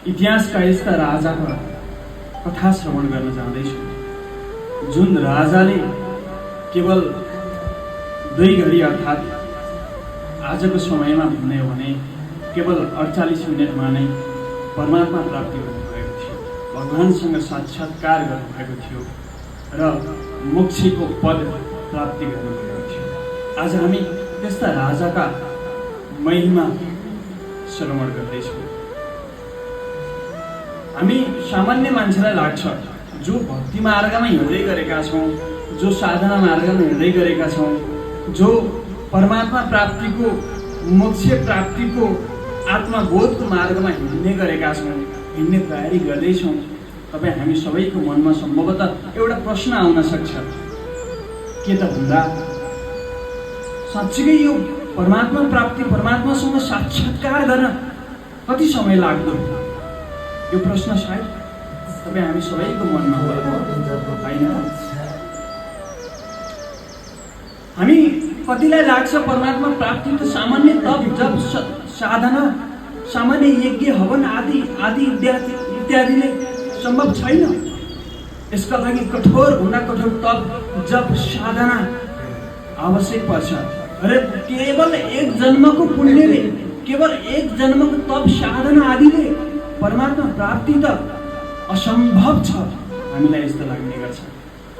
इतिहासका यस्ता राजाका कथा श्रवण गर्न जाँदैछु जुन राजाले केवल 2 घडी अर्थात् आजको समयमा भन्ने हो भने केवल 48 मिनेटमा नै परमात्मा प्राप्ति गर्नुभएको थियो, भगवानसँग साक्षात्कार गर्नुभएको थियो र मोक्षको पद प्राप्ति गर्नुभएको थियो। आज हामी त्यस्ता राजाका महिमा श्रवण गर्दैछौँ। हामी सामान्य मान्छेलाई लाग्छ जो भक्ति मार्गमा हिँड्दै गरेका छौँ, जो साधना मार्गमा हिँड्दै गरेका छौँ, जो परमात्मा प्राप्तिको मोक्ष प्राप्तिको आत्मबोधको मार्गमा हिँड्ने गरेका छौँ, हिँड्ने तयारी गर्दैछौँ, तपाईँ हामी सबैको मनमा सम्भवतः एउटा प्रश्न आउन सक्छ के त भन्दा साँच्चीकै यो परमात्मा प्राप्ति परमात्मासँग साक्षात्कार गर्न कति समय लाग्दो? यो प्रश्न सायद तपाईँ हामी सबैको मनमा होला, होइन? हामी कतिलाई लाग्छ परमात्मा प्राप्ति त सामान्य तप जप साधना सामान्य यज्ञ हवन आदि आदि इत्यादिले सम्भव छैन। यसका लागि कठोरभन्दा कठोर तप जप साधना आवश्यक पर्छ। अरे केवल एक जन्मको पुण्यले, केवल एक जन्मको तप साधना आदिले परमात्मा प्राप्ति त असम्भव छ, हामीलाई यस्तो लाग्ने गर्छ,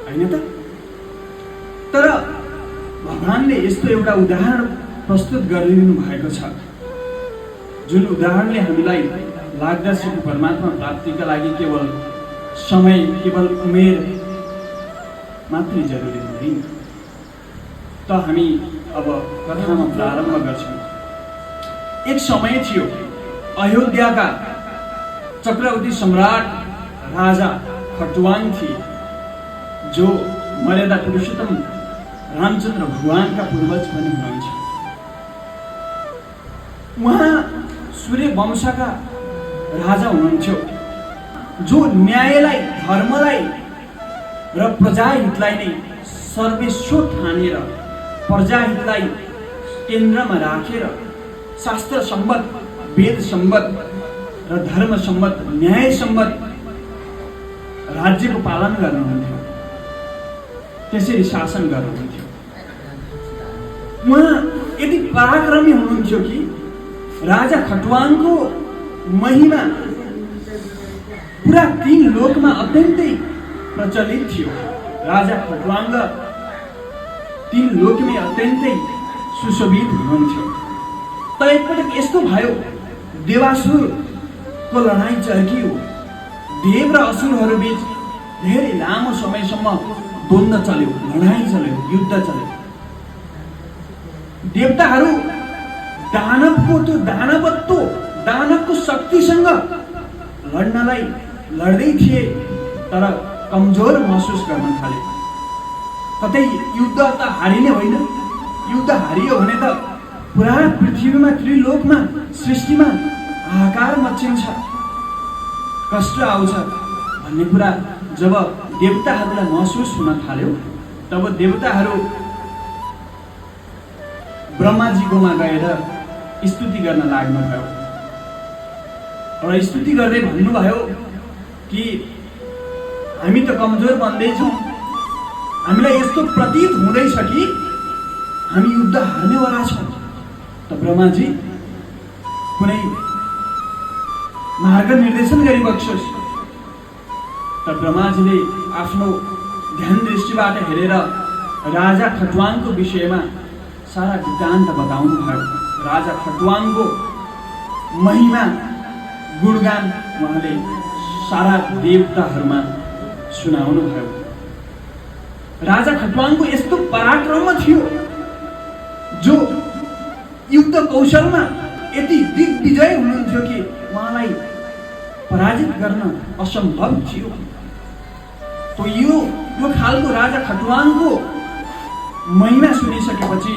होइन त? तर भगवानले यस्तो एउटा उदाहरण प्रस्तुत गरिदिनु भएको छ जुन उदाहरणले हामीलाई लाग्दछ कि परमात्मा प्राप्तिका लागि केवल समय, केवल उमेर मात्रै जरुरी हुँदैन। त हामी अब कथामा प्रारम्भ गर्छौँ। एक समय थियो, अयोध्याका चक्रवर्ती सम्राट राजा खटवाङ थिए, जो मर्यादा पुरुषोत्तम रामचन्द्र भगवानका पूर्वज पनि हुनुहुन्छ। उहाँ सूर्य वंशका राजा हुनुहुन्थ्यो, जो न्यायलाई, धर्मलाई र प्रजाहितलाई नै सर्वस्व ठानेर, प्रजाहितलाई केन्द्रमा राखेर शास्त्र सम्मत, वेद सम्मत र धर्म सम्मत, न्याय सम्मत राज्यको पालन गर्नुहुन्थ्यो, त्यसरी शासन गर्नुहुन्थ्यो। उहाँ यति पराक्रमी हुनुहुन्थ्यो कि राजा खटवाङको महिमा पुरा 3 लोकमा अत्यन्तै प्रचलित थियो। राजा खटवाङ 3 लोकमै अत्यन्तै सुशोभित हुनुहुन्थ्यो। तर एकपटक यस्तो भयो, देवासुरको लडाईँ चर्कियो। देव र असुरहरू बीच धेरै लामो समयसम्म द्वन्द्व चल्यो, लडाईँ चल्यो, युद्ध चल्यो। देवताहरू दानवको शक्तिसँग लड्नलाई लड्दै थिए, तर कमजोर महसुस गर्न थाले। कतै युद्ध त हारिने होइन, युद्ध हारियो भने त पुरा पृथ्वीमा, त्रिलोकमा, सृष्टिमा हाहाकार मचिन्छ, कष्ट आउँछ भन्ने कुरा जब देवताहरूलाई महसुस हुन थाल्यो, तब देवताहरू ब्रह्माजीकोमा गएर स्तुति गर्न लाग्नुभयो र स्तुति गर्दै भन्नुभयो कि हामी त कमजोर बन्दैछौँ, हामीलाई यस्तो प्रतीत हुँदैछ कि हामी युद्ध हार्नेवाला छौँ। त ब्रह्माजी कुनै मार्ग निर्देशन गरिबक्सोस्। त ब्रह्माजीले आफ्नो ध्यान दृष्टिबाट हेरेर राजा खटवाङको विषयमा सारा वृत्तान्त बताउनु भयो। राजा खटवाङको महिमा गुणगान उहाँले सारा देवताहरूमा सुनाउनु भयो। राजा खटवाङको यस्तो पराक्रम थियो, जो युद्ध कौशलमा यति दिग्विजय हुनुहुन्थ्यो कि उहाँलाई पराजित गर्न असम्भव थियो। तो यो खालको राजा खटवाङको महिमा सुनिसकेपछि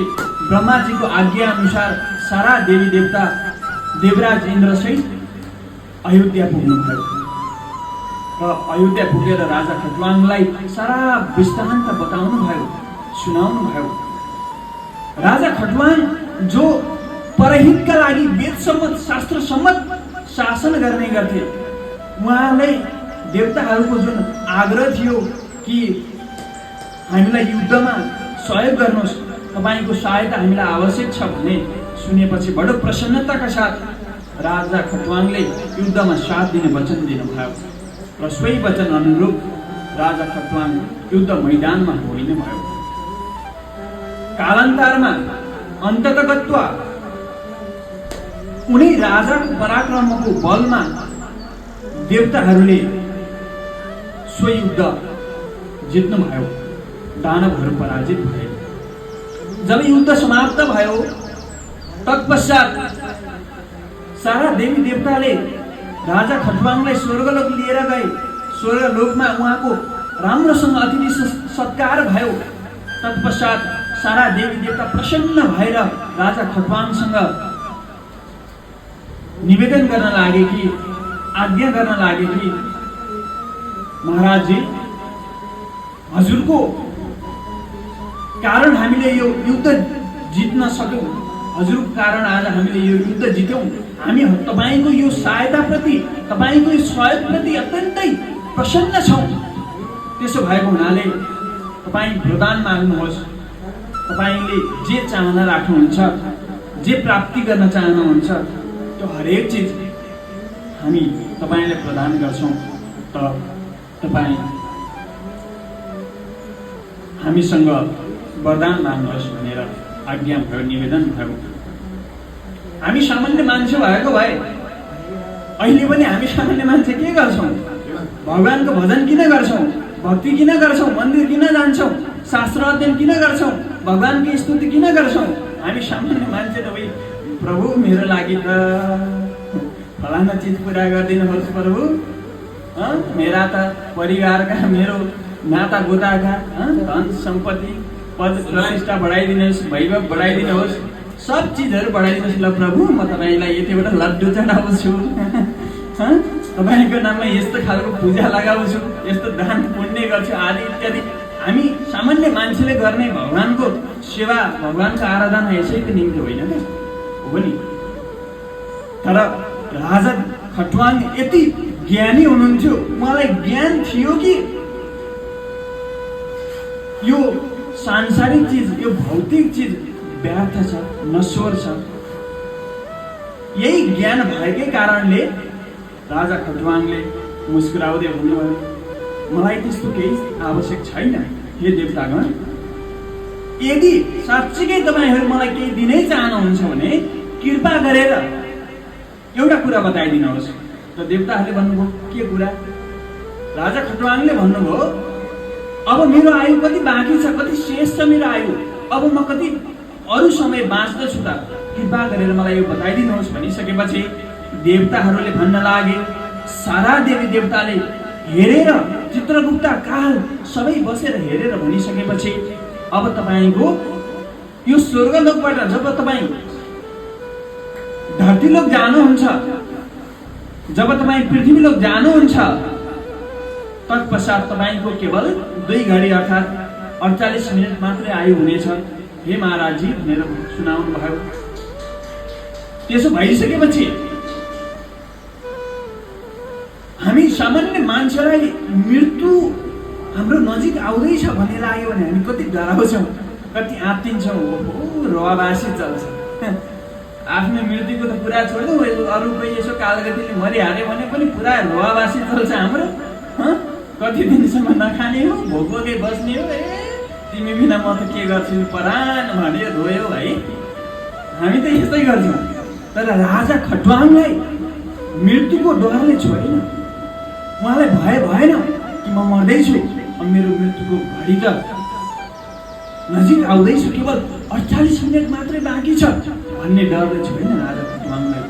ब्रह्माजीको आज्ञा अनुसार सारा देवी देवता देवराज इन्द्र सहित अयोध्या पुग्नुभयो र अयोध्या पुगेर राजा खटवाङलाई सारा वृत्तान्त बताउनु भयो, सुनाउनु भयो। राजा खटवाङ जो परहितका लागि वेद सम्मत, शास्त्र सम्मत शासन गर्ने गर्थे। उहाँलाई देवताहरूको जुन आग्रह थियो कि हामीलाई युद्धमा सहयोग गर्नुहोस्, तपाईँको सहायता हामीलाई आवश्यक छ भने सुनेपछि बडो प्रसन्नताका साथ राजा खटवाङले युद्धमा साथ दिने वचन दिनुभयो र सोही वचन अनुरूप राजा खटवाङ युद्ध मैदानमा होइने भयो। कालान्तरमा अन्ततगत्वा उनी राजाको पराक्रमको बलमा देवताहरूले सो युद्ध जित्नुभयो, दानवहरू पराजित भए। जब युद्ध समाप्त भयो तत्पश्चात सारा देवी देवताले राजा खटवाङलाई स्वर्गलोक लिएर गए। स्वर्गलोकमा उहाँको राम्रोसँग अतिथि सत्कार भयो। तत्पश्चात सारा देवी देवता प्रसन्न भएर राजा खटवाङसँग निवेदन गर्न लागे कि, आज्ञा गर्न लागे कि महाराजजी, हजुरको कारण हामीले यो युद्ध जित्न सक्यौं, हजुरको कारण आज हामीले यो युद्ध जित्यौं। हामी तपाईको यो सहायताप्रति, तपाईको यो सहयोगप्रति अत्यन्तै प्रसन्न छौं। त्यसो भएको हुनाले तपाई वरदान माग्नुहोस्। तपाईले जे चाहना राख्नुहुन्छ, जे प्राप्ति गर्न चाहनुहुन्छ, त्यो हरेक चिज हामी तपाईलाई प्रदान गर्छौं। त तपाई हामीसँग वरदान माग्नुहोस् भनेर आज्ञा भयो, निवेदन भयो। हामी सामान्य मान्छे भएको भए अहिले पनि हामी सामान्य मान्छे के गर्छौं? भगवानको भजन किन गर्छौं? भक्ति किन गर्छौं? मन्दिर किन जान्छौं? शास्त्र अध्ययन किन गर्छौं? भगवानको स्तुति किन गर्छौं? हामी सामान्य मान्छे त भई, प्रभु मेरो लागि त फलाना चिज पूरा गरिदिनुहोस् प्रभु, मेरा त परिवारका, मेरो नाता गोताका धन सम्पत्ति पद प्रतिष्ठा बढाइदिनुहोस्, वैभव बढाइदिनुहोस्, सब चिजहरू बढाइदिनुहोस् ल प्रभु, म तपाईँलाई यतिबाट लड्डु चढाउँछु, तपाईँको नाममा यस्तो खालको पूजा लगाउँछु, यस्तो दान पुण्य गर्छु आदि इत्यादि। हामी सामान्य मान्छेले गर्ने भगवानको सेवा, भगवानको आराधना यसैको निम्ति होइन क्या, हो नि। तर राजा खटवाङ यति ज्ञानी हुनुहुन्थ्यो, उहाँलाई ज्ञान थियो कि यो सांसारिक चिज, यो भौतिक चिज व्यर्थ छ, नश्वर छ। यही ज्ञान भएकै कारणले राजा खटवाङले मुस्कुराउँदै भन्नुभयो, मलाई त्यस्तो केही आवश्यक छैन हे देवतागण। यदि साँच्चीकै तपाईहरू मलाई केही दिनै चाहनुहुन्छ भने कृपा गरेर एउटा कुरा बताइदिनुहोस्। र देवताहरूले भन्नुभयो, के कुरा? राजा खटवाङले भन्नुभयो, अब मेरो आयु कति बाँकी छ, कति शेष छ मेरो आयु, अब म कति अरू समय बाँच्दछु त, कृपा गरेर मलाई यो बताइदिनुहोस्। भनिसकेपछि देवताहरूले भन्न लागे, सारा देवी देवताले हेरेर, चित्रगुप्त काल सबै बसेर हेरेर भनिसकेपछि अब तपाईको यो स्वर्गलोकबाट जब तपाई धरतीलोक जानुहुन्छ, जब तपाई पृथ्वीलोक जानुहुन्छ, तत्पश्चात तपाईको केवल 2 घडी अर्थात् 48 मिनट मात्रै आयु हुनेछ हे महाराजजी भनेर सुनाउनु भयो। त्यसो भइसकेपछि हामी सामान्य मान्छेलाई मृत्यु हाम्रो नजिक आउँदैछ भन्ने लाग्यो भने हामी कति डराउँछौँ, कति आत्तिन्छौँ, रोवाबासी चल्छ। आफ्नो मृत्युको त पुरा छोड्नु, अरू कोही यसो कालगतिले मरिहाल्यो भने पनि पुरा रोवाबासी चल्छ हाम्रो। कति दिनसम्म नखाने हो, भोकै बस्ने हो, तिमी बिना म त के गर्छु परान भन्यो, रोयो भाइ। हामी त यस्तै गर्छौँ। तर राजा खटवाङलाई मृत्युको डरले छोडेन। उहाँलाई भय भएन कि म मर्दैछु, अब मेरो मृत्युको घडी त नजिक आउँदैछ, केवल 48 मिनट मात्रै बाँकी छ भन्ने डरले छोडेन राजा खटवाङलाई।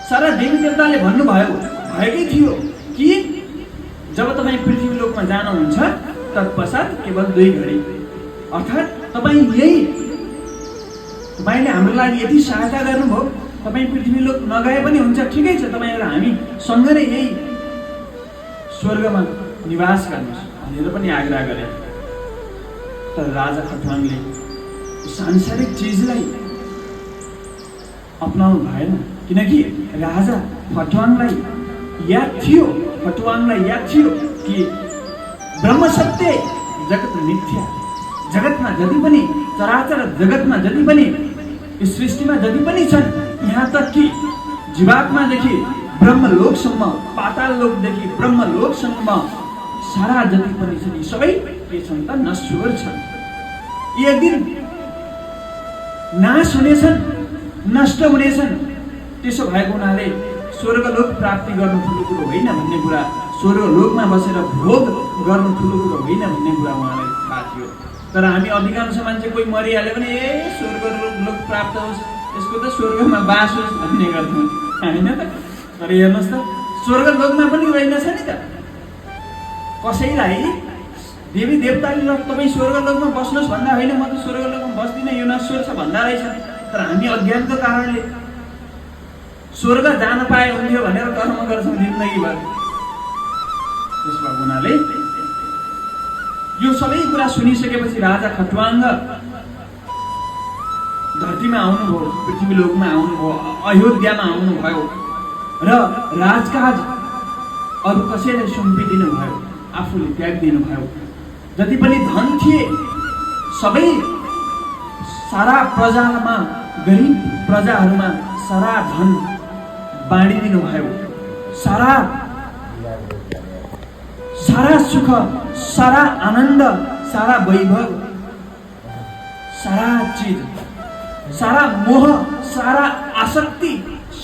सारा देवी देवताले भन्नुभयो, भएकै थियो कि जब तपाईँ पृथ्वीलोकमा जानुहुन्छ तत्पश्चात केवल 2 घडी अर्थात् तपाईँले हाम्रो लागि यति सहायता गर्नुभयो, तपाईँ पृथ्वीलोक नगए पनि हुन्छ, ठिकै छ, तपाईँ र हामी सँग नै यही स्वर्गमा निवास गर्नुहोस् भनेर पनि आग्रह गरे। तर राजा खटवाङले सांसारिक चिजलाई अपनाउनु भएन। किनकि राजा खटवाङलाई याद थियो कि ब्रह्म सत्य, जगत मिथ्या। जगतमा जति पनि चराचर जगतमा जति पनि यस सृष्टिमा जति पनि छन्, यहाँ तक कि जीवात्मादेखि ब्रह्मलोकसम्म, पाताल लोकदेखि ब्रह्मलोकसम्म सारा जति पनि छन् यी सबै के छन् त? नश्वर छन्। यी एक दिन नाश हुनेछन्, नष्ट हुनेछन्। त्यसो भएको हुनाले स्वर्गलोक प्राप्ति गर्नु ठुलो कुरो होइन भन्ने कुरा, स्वर्गलोकमा बसेर भोग गर्नु ठुलो कुरो होइन भन्ने कुरा उहाँलाई थाहा थियो। तर हामी अधिकांश मान्छे कोही मरिहाल्यो भने स्वर्गलोक प्राप्त होस्, यसको त स्वर्गमा बास होस् भन्ने गर्थ्यौँ होइन त। तर हेर्नुहोस् त, स्वर्गलोकमा पनि रहेनछ नि त। कसैलाई देवी देवताले ल तपाईँ स्वर्गलोकमा बस्नुहोस् भन्दा होइन, म त स्वर्गलोकमा बस्दिनँ, यो नश्वर छ भन्दा रहेछ। तर हामी अज्ञानको कारणले स्वर्ग जान पाए हुन्थ्यो भनेर कर्म गर्छौँ जिन्दगीभर। त्यसो भएको हुनाले यो सबै कुरा सुनिसकेपछि राजा खटवाङ धरतीमा आउनुभयो, पृथ्वी लोकमा आउनुभयो, अयोध्यामा आउनुभयो र राजकाज अरू कसैलाई सुम्पिदिनु भयो, आफूले त्यागिदिनु भयो। जति पनि धन थिए सबै सारा प्रजामा, गरिब प्रजाहरूमा सारा धन बाँडिदिनु भयो। सारा सुख, सारा आनन्द, सारा वैभव, सारा चिज, सारा मोह, सारा आसक्ति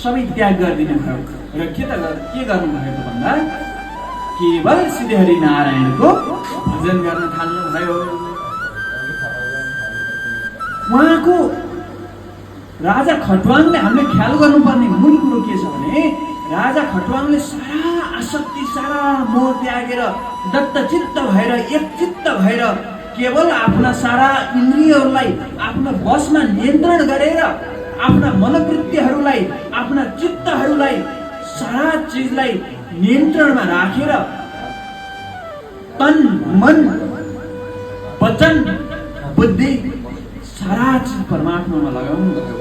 सबै त्याग गरिदिनु भयो। र के गर्नुभयो त भन्दा केवल श्रीहरि नारायणको भजन गर्न थाल्नुभयो। उहाँको राजा खटवाङले हामीले ख्याल गर्नुपर्ने मूल कुरो के छ भने राजा खटवाङले सारा आसक्ति, सारा मोह त्यागेर दत्तचित्त भएर, एकचित्त भएर केवल आफ्ना सारा इन्द्रियहरूलाई आफ्नो बसमा नियन्त्रण गरेर, आफ्ना मनोवृत्तिहरूलाई, आफ्ना चित्तहरूलाई, सारा चिजलाई नियन्त्रणमा राखेर तन, मन, वचन, बुद्धि सारा चिज परमात्मामा लगाउनु भयो।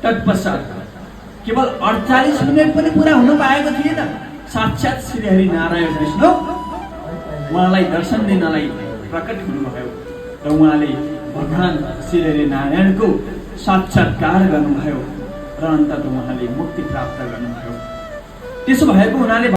तत्पश्चात केवल 48 मिनट पनि पुरा हुन पाएको थिएन, साक्षात् श्रीहरि नारायण विष्णु उहाँलाई दर्शन दिनलाई प्रकट हुनुभयो र उहाँले भगवान श्रीहरि नारायणको साक्षात्कार गर्नुभयो र अन्ततः उहाँले मुक्ति प्राप्त गर्नुभयो। त्यसो भएको हुनाले